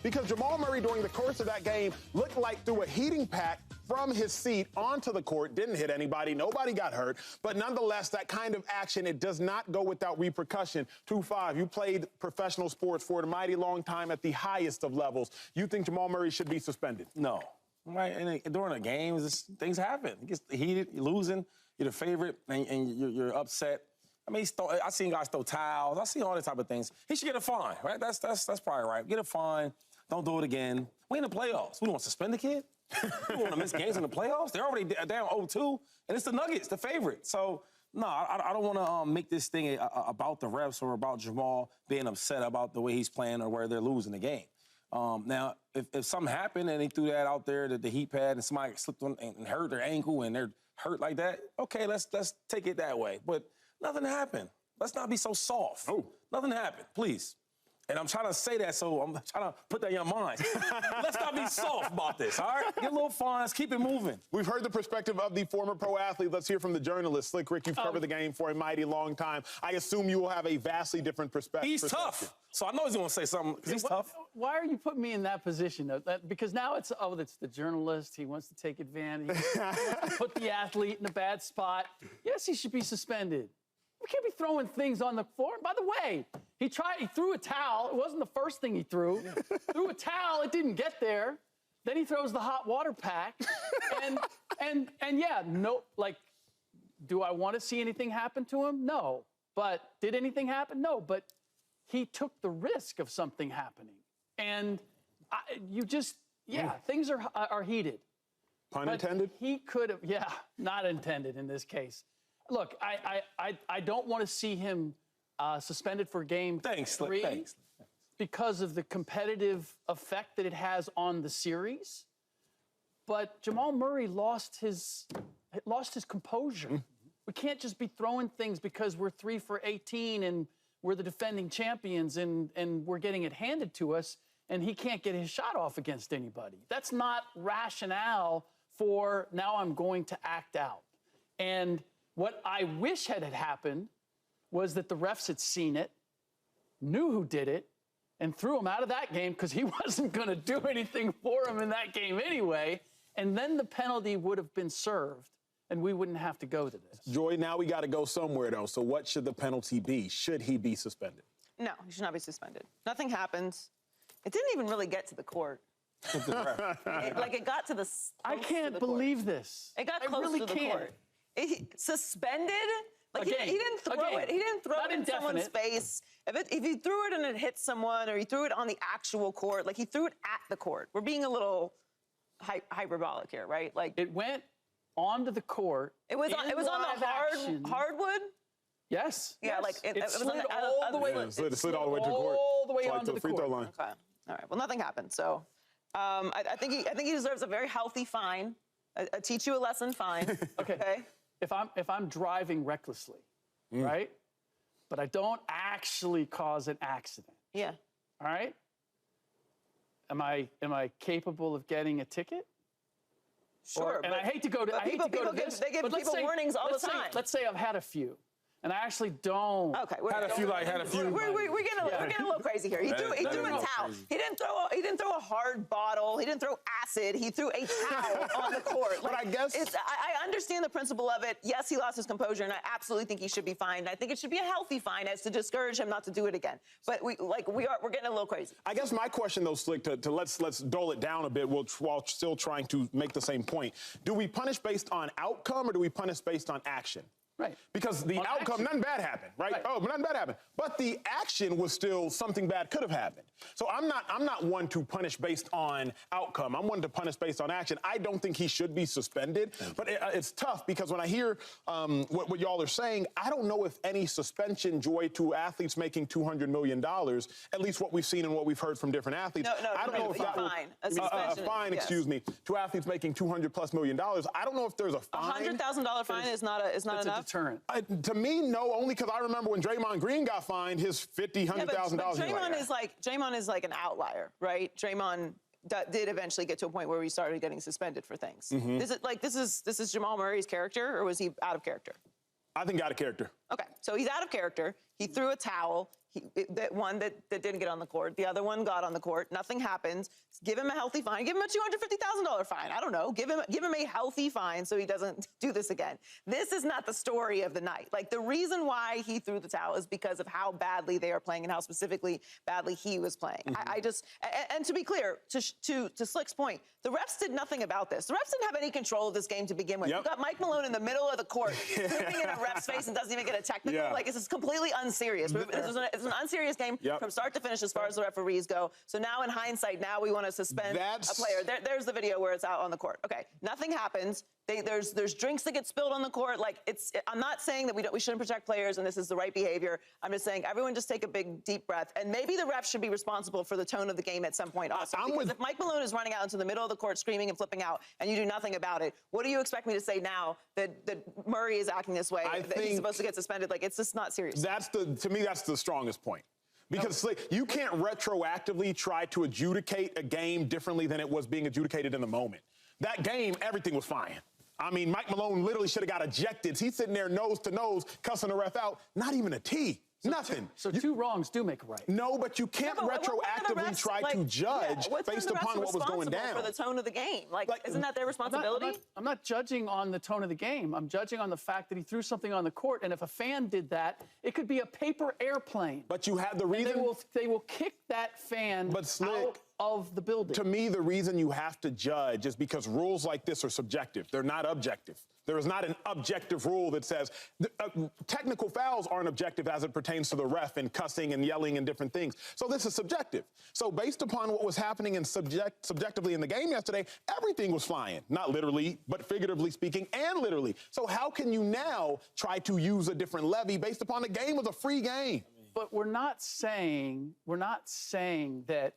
because Jamal Murray during the course of that game looked like threw a heating pack from his seat onto the court, didn't hit anybody, nobody got hurt, but nonetheless, that kind of action, it does not go without repercussion. 2-5, you played professional sports for a mighty long time at the highest of levels. You think Jamal Murray should be suspended? No. Right, and during the games, things happen. It gets heated, you're losing, you're the favorite, and you're upset. I mean, I've seen guys throw towels. I've seen all that type of things. He should get a fine, right? That's probably right. Get a fine. Don't do it again. We in the playoffs. We don't want to suspend the kid. We want to miss games in the playoffs. They're already down 0-2, and it's the Nuggets, the favorite. So, no, I don't want to make this thing about the refs or about Jamal being upset about the way he's playing or where they're losing the game. Now, if something happened and they threw that out there, the heat pad, and somebody slipped on and hurt their ankle and they're hurt like that, okay, let's take it that way. But nothing happened. Let's not be so soft. Oh. Nothing happened, please. And I'm trying to say that, so I'm trying to put that in your mind. Let's not be soft about this, all right? Get a little fun. Let's keep it moving. We've heard the perspective of the former pro athlete. Let's hear from the journalist. Slick Rick, you've covered the game for a mighty long time. I assume you will have a vastly different perspective. He's tough. So I know he's going to say something because he's tough. Why are you putting me in that position? Because now it's the journalist. He wants to take advantage. He wants to put the athlete in a bad spot. Yes, he should be suspended. We can't be throwing things on the floor. By the way, he threw a towel. It wasn't the first thing he threw. Threw a towel, it didn't get there. Then he throws the hot water pack. And yeah, no, like, do I want to see anything happen to him? No. But did anything happen? No. But he took the risk of something happening. And things are heated. Pun intended? He could have, not intended in this case. Look, I don't want to see him suspended for game 3 Thanks. because of the competitive effect that it has on the series. But Jamal Murray lost his composure. Mm-hmm. We can't just be throwing things because we're 3 for 18 and we're the defending champions and we're getting it handed to us and he can't get his shot off against anybody. That's not rationale for now I'm going to act out. And what I wish had happened was that the refs had seen it, knew who did it, and threw him out of that game because he wasn't going to do anything for him in that game anyway. And then the penalty would have been served, and we wouldn't have to go to this. Joy, now we got to go somewhere, though. So what should the penalty be? Should he be suspended? No, he should not be suspended. Nothing happened. It didn't even really get to the court. It got to the. I can't believe this. It got close to the court. Suspended? Like he didn't throw it. He didn't throw it in someone's face. If he threw it and it hit someone, or he threw it on the actual court, like he threw it at the court. We're being a little hyperbolic here, right? Like it went onto the court. It was on the hardwood. Yes. Yeah, yes. like it slid all the way. It slid all the way to the court. All the way onto the free throw line. Okay. All right. Well, nothing happened. So, I think he deserves a very healthy fine, a teach you a lesson fine. Okay. If I'm driving recklessly, right, but I don't actually cause an accident. Yeah. All right. Am I capable of getting a ticket? Sure. And I hate to go to this. They give people warnings all the time. Let's say I've had a few. And I actually don't. Okay, had a few. We're getting a little crazy here. He threw a towel. He didn't throw a hard bottle. He didn't throw acid. He threw a towel on the court. But I guess I understand the principle of it. Yes, he lost his composure, and I absolutely think he should be fined. I think it should be a healthy fine as to discourage him not to do it again. But we're getting a little crazy. I guess my question though, Slick, to let's dull it down a bit while still trying to make the same point. Do we punish based on outcome or do we punish based on action? Right. Because the outcome, nothing bad happened, right? Oh, but nothing bad happened. But the action was still something bad could have happened. So I'm not one to punish based on outcome. I'm one to punish based on action. I don't think he should be suspended. But it's tough because when I hear what y'all are saying, I don't know if any suspension, Joy, to athletes making $200 million, at least what we've seen and what we've heard from different athletes. I don't know if that fine. A suspension. Fine, yes. Excuse me, to athletes making $200+ million. I don't know if there's a fine. $100,000 fine is not enough. Deterrent. To me, no, only because I remember when Draymond Green got fined, his $100,000. Draymond is like an outlier, right? Draymond did eventually get to a point where we started getting suspended for things. Mm-hmm. This is Jamal Murray's character, or was he out of character? I think out of character. Okay, so he's out of character. He threw a towel. that one that didn't get on the court. The other one got on the court. Nothing happens. Give him a healthy fine. Give him a $250,000 fine. I don't know. Give him a healthy fine so he doesn't do this again. This is not the story of the night. Like, the reason why he threw the towel is because of how badly they are playing and how specifically badly he was playing. I just, and to be clear, to Slick's point, the refs did nothing about this. The refs didn't have any control of this game to begin with. You got Mike Malone in the middle of the court, sitting in a ref's face and doesn't even get a technical. Like, this is completely unserious. It's an unserious game from start to finish as far as the referees go. So now, in hindsight, now we want to suspend a player. There's the video where it's out on the court. Okay, nothing happens. There's drinks that get spilled on the court. Like, I'm not saying that we shouldn't protect players and this is the right behavior. I'm just saying everyone just take a big deep breath, and maybe the refs should be responsible for the tone of the game at some point also. Because if Mike Malone is running out into the middle of the court screaming and flipping out, and you do nothing about it, what do you expect me to say now that Murray is acting this way? That he's supposed to get suspended? Like, it's just not serious. To me, that's the strongest point. Because you can't retroactively try to adjudicate a game differently than it was being adjudicated in the moment. That game, everything was fine. I mean, Mike Malone literally should have got ejected. He's sitting there nose to nose, cussing the ref out. Not even a T. Nothing. So two wrongs do make a right. No, but you can't retroactively try to judge based upon what was going down. For the tone of the game, like isn't that their responsibility? I'm not judging on the tone of the game. I'm judging on the fact that he threw something on the court, and if a fan did that, it could be a paper airplane. But you have the reason they will kick that fan out of the building. To me, the reason you have to judge is because rules like this are subjective. They're not objective. There is not an objective rule that says technical fouls aren't objective as it pertains to the ref and cussing and yelling and different things. So this is subjective. So based upon what was happening subjectively in the game yesterday, everything was flying. Not literally, but figuratively speaking, and literally. So how can you now try to use a different levy based upon the game was a free game? But we're not saying that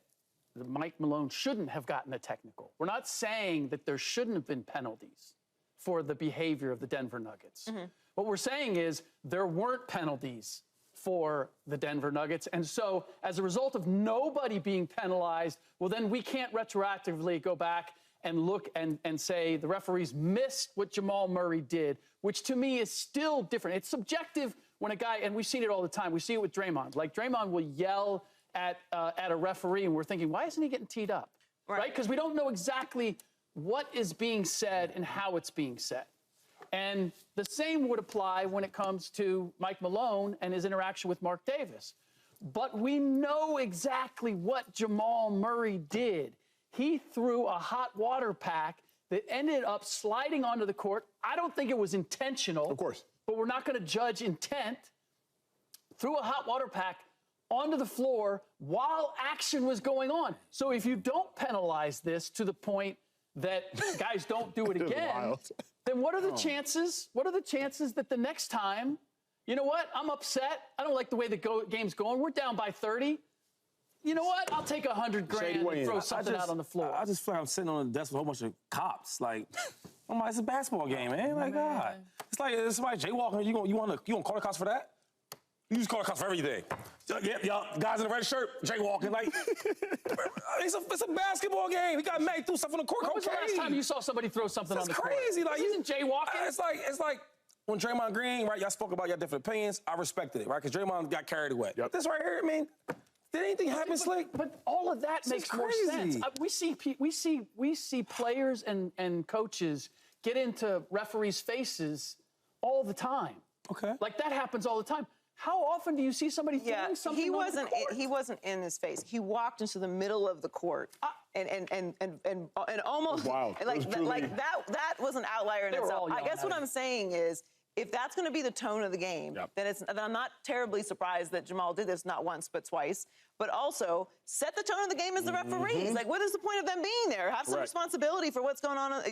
Mike Malone shouldn't have gotten a technical. We're not saying that there shouldn't have been penalties for the behavior of the Denver Nuggets. What we're saying is there weren't penalties for the Denver Nuggets. And so as a result of nobody being penalized, well, then we can't retroactively go back and look and say the referees missed what Jamal Murray did, which to me is still different. It's subjective when a guy, and we've seen it all the time. We see it with Draymond. Like, Draymond will yell at a referee, and we're thinking, why isn't he getting teed up? Right? Because we don't know exactly what is being said and how it's being said. And the same would apply when it comes to Mike Malone and his interaction with Mark Davis. But we know exactly what Jamal Murray did. He threw a hot water pack that ended up sliding onto the court. I don't think it was intentional. Of course. But we're not going to judge intent. Threw a hot water pack onto the floor while action was going on. So if you don't penalize this to the point that guys don't do it again, then what are the chances? What are the chances that the next time, you know what? I'm upset. I don't like the way the game's going. We're down by 30. You know what? I'll take $100 grand and throw something out on the floor. I just feel like I'm sitting on the desk with a whole bunch of cops. Like, I'm like, it's a basketball game, man. Like, God. It's like somebody jaywalking. You want to call the cops for that? You just call the cops for everything. Yep, guys in the red shirt, jaywalking. Like, it's a basketball game. He got mad, threw stuff on the court. When was the last time you saw somebody throw something on the court? It's crazy. Like, this isn't jaywalking. It's like when Draymond Green, right? Y'all spoke about your different opinions. I respected it, right? Because Draymond got carried away. This right here, I mean, did anything happen, Slick? But all of that makes more sense. We see players and coaches get into referees' faces all the time. Okay. Like, that happens all the time. How often do you see somebody throwing something on the court? He wasn't in his face. He walked into the middle of the court and almost that was an outlier in itself. I guess what I'm saying is, if that's going to be the tone of the game, then I'm not terribly surprised that Jamal did this not once but twice. But also, set the tone of the game as the referees. Like, what is the point of them being there? Have some responsibility for what's going on.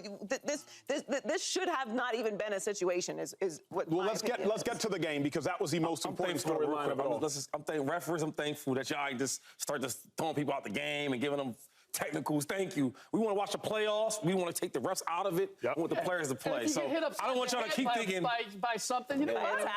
This should have not even been a situation. Is what? Well, let's get to the game, because that was the most important storyline of it all. I'm thinking referees. I'm thankful that y'all just start just throwing people out the game and giving them technicals, thank you. We want to watch the playoffs. We want to take the refs out of it. Yep. We want the players to play. So I don't want y'all to keep thinking. By something, you know what?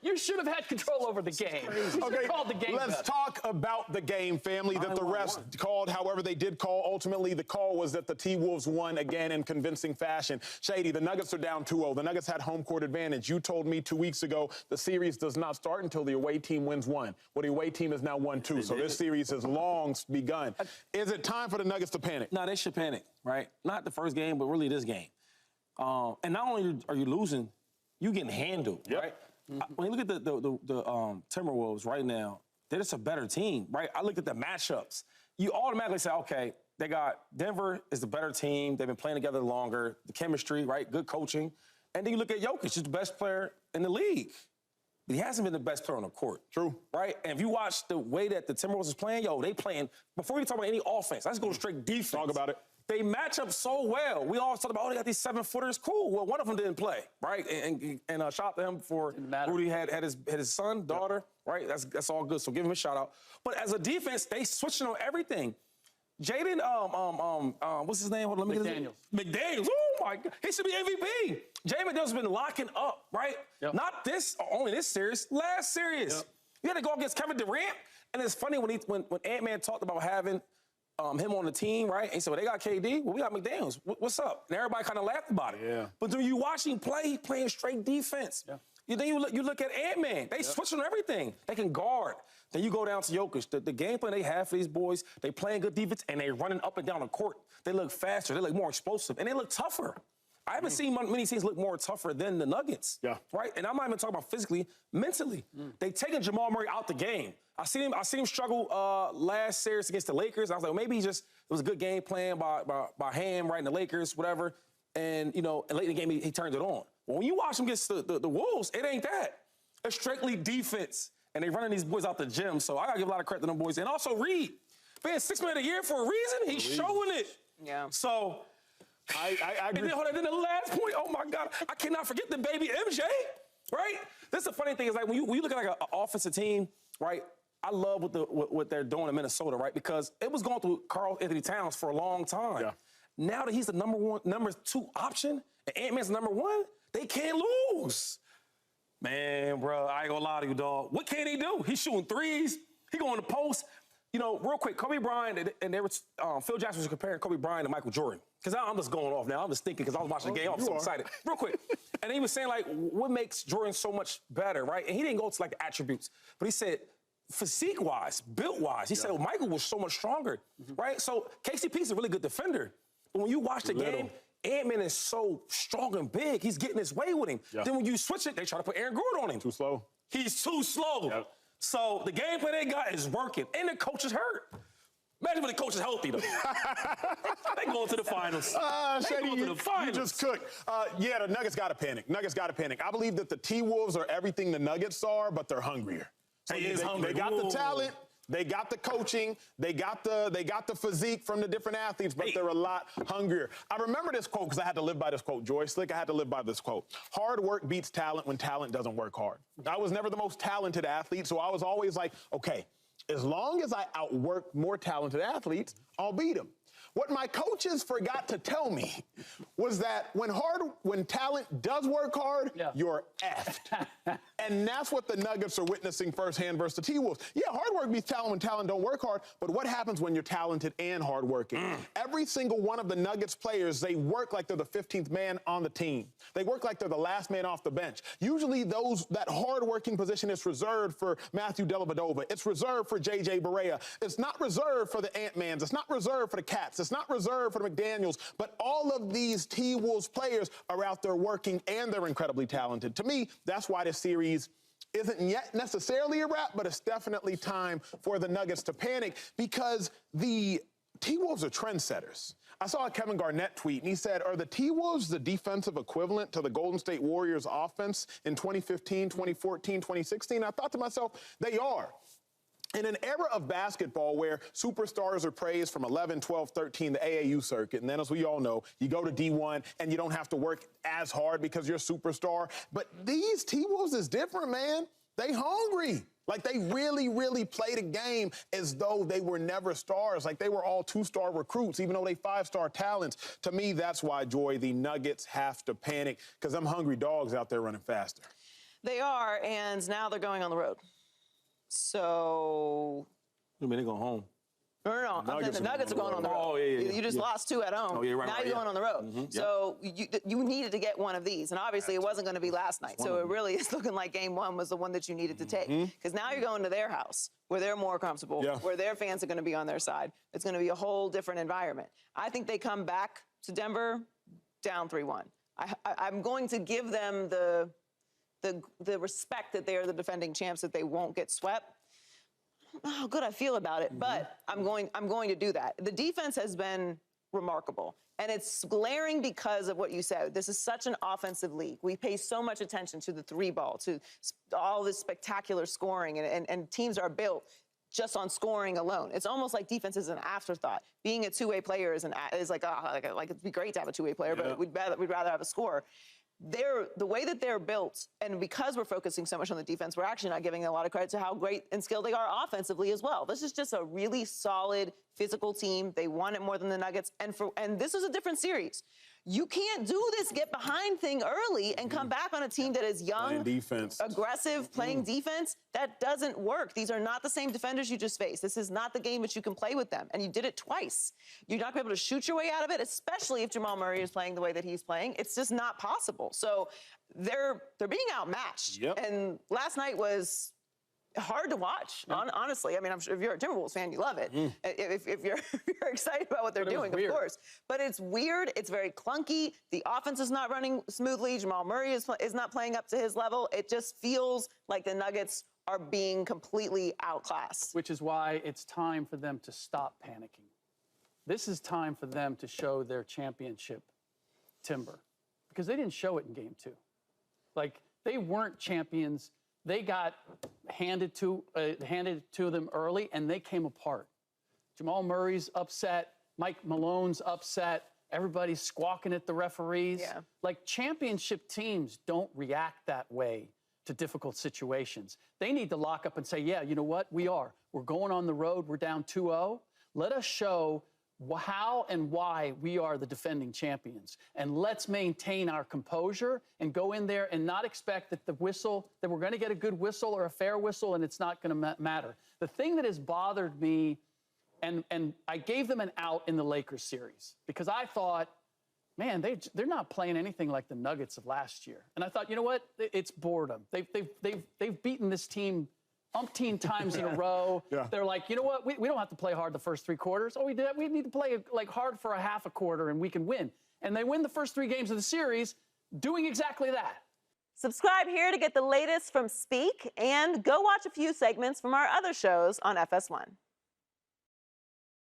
You should have had control over the game. Okay, called the game let's better. talk about the game, family, that the refs called. However, they did call. Ultimately, the call was that the T-Wolves won again in convincing fashion. Shady, the Nuggets are down 2-0. The Nuggets had home court advantage. You told me 2 weeks ago the series does not start until the away team wins 1. Well, the away team has now won 2, so this series has long begun. Is it time for the Nuggets to panic? No, they should panic, right? Not the first game, but really this game. And not only are you losing, you getting handled, right? When you look at the Timberwolves right now, they're just a better team, right? I looked at the matchups. You automatically say, okay, they got Denver is the better team. They've been playing together longer. The chemistry, right? Good coaching. And then you look at Jokic, he's the best player in the league. But he hasn't been the best player on the court. True. Right? And if you watch the way that the Timberwolves is playing, they playing, before we talk about any offense, let's go straight defense. Talk about it. They match up so well. We always talk about, they got these 7-footers. Cool. Well, one of them didn't play, right? And shout out to him for Rudy had his son, daughter, right? That's all good. So give him a shout out. But as a defense, they switching on everything. Jaden, what's his name? Hold on, let me get his McDaniels. Oh my God, he should be MVP. Jaden McDaniels has been locking up, right? Yep. Not this, only this series, last series. Yep. You had to go against Kevin Durant, and it's funny when Ant-Man talked about having him on the team, right? And he said, well, they got KD, well, we got McDaniels. What's up? And everybody kind of laughed about it. Yeah. But when you watch him play, he's playing straight defense. Yeah. Then you look at Ant-Man. They switch on everything. They can guard. Then you go down to Jokic. The game plan they have for these boys, they playing good defense, and they running up and down the court. They look faster. They look more explosive, and they look tougher. I haven't seen many teams look more tougher than the Nuggets. Yeah. Right? And I'm not even talking about physically, mentally. They taking Jamal Murray out the game. I seen him struggle last series against the Lakers. I was like, well, maybe it was a good game plan by Ham, right, and the Lakers, whatever. And, and late in the game, he turned it on. Well, when you watch him against the Wolves, it ain't that. It's strictly defense. And they running these boys out the gym. So I got to give a lot of credit to them boys. And also Reed, being 6 man a year for a reason, he's showing it. Yeah. So I agree. And then the last point, oh my God, I cannot forget the baby MJ, right? This is the funny thing is like when you look at like an offensive team, right? I love what they're doing in Minnesota, right? Because it was going through Karl Anthony Towns for a long time. Yeah. Now that he's the number 2 option, and Ant-Man's the number 1, they can't lose. Man, bro, I ain't gonna lie to you, dog. What can he do? He's shooting threes. He going to post. Real quick, Kobe Bryant, and they were, Phil Jackson was comparing Kobe Bryant to Michael Jordan. Because I'm just going off now. I'm just thinking because I was watching the game. I'm so excited. Real quick. And he was saying, like, what makes Jordan so much better, right? And he didn't go to, like, the attributes. But he said, physique-wise, built-wise, he said, Michael was so much stronger, right? So KCP's a really good defender. But when you watch the game, Ant-Man is so strong and big, he's getting his way with him. Yeah. Then when you switch it, they try to put Aaron Gordon on him. Too slow. He's too slow. Yep. So the game plan they got is working, and the coach is hurt. Imagine when the coach is healthy, though. They going to the finals. Shady, you just cooked. The Nuggets got to panic. I believe that the T-Wolves are everything the Nuggets are, but they're hungrier. So they got the talent. They got the coaching, they got the physique from the different athletes, but they're a lot hungrier. I remember this quote because I had to live by this quote. Joy Slick, I had to live by this quote. Hard work beats talent when talent doesn't work hard. I was never the most talented athlete, so I was always like, okay, as long as I outwork more talented athletes, I'll beat them. What my coaches forgot to tell me was that when talent does work hard, you're effed. And that's what the Nuggets are witnessing firsthand versus the T-Wolves. Yeah, hard work beats talent when talent don't work hard, but what happens when you're talented and hardworking? Every single one of the Nuggets players, they work like they're the 15th man on the team. They work like they're the last man off the bench. Usually that hardworking position is reserved for Matthew Dellavedova. It's reserved for J.J. Barea. It's not reserved for the Ant-Mans. It's not reserved for the Cats. It's not reserved for the McDaniels, but all of these T-Wolves players are out there working, and they're incredibly talented. To me, that's why this series isn't yet necessarily a wrap, but it's definitely time for the Nuggets to panic because the T-Wolves are trendsetters. I saw a Kevin Garnett tweet, and he said, are the T-Wolves the defensive equivalent to the Golden State Warriors offense in 2015, 2014, 2016? I thought to myself, they are. In an era of basketball where superstars are praised from 11, 12, 13, the AAU circuit, and then as we all know, you go to D1 and you don't have to work as hard because you're a superstar. But these T-Wolves is different, man. They hungry. Like, they really, really played a game as though they were never stars. Like, they were all 2-star recruits, even though they 5-star talents. To me, that's why, Joy, the Nuggets have to panic, because them hungry dogs out there running faster. They are, and now they're going on the road. So... I mean, they're going home. No. The Nuggets are going on the road. Oh, yeah. You just lost 2 at home. Oh, yeah, right. Now you're going on the road. Mm-hmm. So you needed to get one of these. And obviously it wasn't going to be last night. So it really is looking like game 1 was the one that you needed to take. Because now you're going to their house where they're more comfortable, where their fans are going to be on their side. It's going to be a whole different environment. I think they come back to Denver down 3-1. I'm going to give them the respect that they are the defending champs, that they won't get swept. How good I feel about it, but I'm going to do that. The defense has been remarkable, and it's glaring because of what you said. This is such an offensive league. We pay so much attention to the 3-ball, to all this spectacular scoring, and teams are built just on scoring alone. It's almost like defense is an afterthought. Being a two-way player is like it'd be great to have a two-way player, but we'd rather have a scorer. The way that they're built, and because we're focusing so much on the defense, we're actually not giving a lot of credit to how great and skilled they are offensively as well. This is just a really solid, physical team. They want it more than the Nuggets, and this is a different series. You can't do this get behind thing early and come back on a team that is young, aggressive, playing defense. That doesn't work. These are not the same defenders you just faced. This is not the game that you can play with them, and you did it twice. You're not going to be able to shoot your way out of it, especially if Jamal Murray is playing the way that he's playing. It's just not possible. So they're being outmatched. And last night was hard to watch, honestly. I mean, I'm sure if you're a Timberwolves fan, you love it. If you're excited about what they're doing, of course. But it's weird. It's very clunky. The offense is not running smoothly. Jamal Murray is not playing up to his level. It just feels like the Nuggets are being completely outclassed. Which is why it's time for them to stop panicking. This is time for them to show their championship timber, because they didn't show it in game 2. Like, they weren't champions. They got handed to them early, and they came apart. Jamal Murray's upset. Mike Malone's upset. Everybody's squawking at the referees. Like, championship teams don't react that way to difficult situations. They need to lock up and say, yeah, you know what? We're going on the road. We're down 2-0. Let us show how and why we are the defending champions. And let's maintain our composure and go in there and not expect that that we're going to get a good whistle or a fair whistle, and it's not going to matter. The thing that has bothered me, and I gave them an out in the Lakers series, because I thought, man, they're not playing anything like the Nuggets of last year. And I thought, you know what? It's boredom. They've beaten this team umpteen times in a row. They're like, you know what? We don't have to play hard the first 3 quarters. Oh, we need to play like hard for a half a quarter, and we can win. And they win the first 3 games of the series doing exactly that. Subscribe here to get the latest from Speak, and go watch a few segments from our other shows on FS1.